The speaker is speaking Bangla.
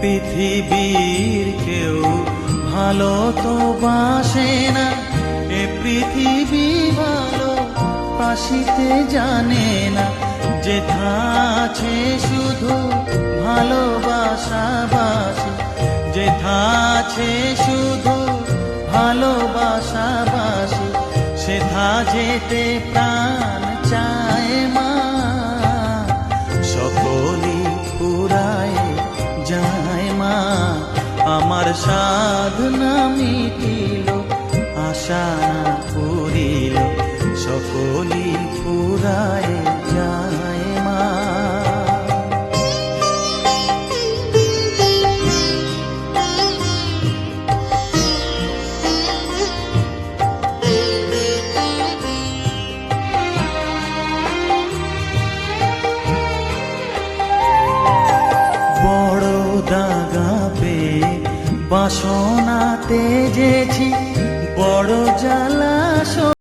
পৃথিবীর কেউ ভালো তো বাসে না, এ পৃথিবী ভালো বাসিতে জানে না। যেথা আছে শুধু ভালোবাসা বাসি, যেথা আছে শুধু ভালোবাসা বাসি, সেথা যেতে প্রাণ চায় মা। সকলি ফুরায় যায় মা, আমার সাধনা মিটিল, আশা না পুরিল, সকলি ফুরায় যায় মা। বড় দাগা পেয়ে বাসনা তেজেছি,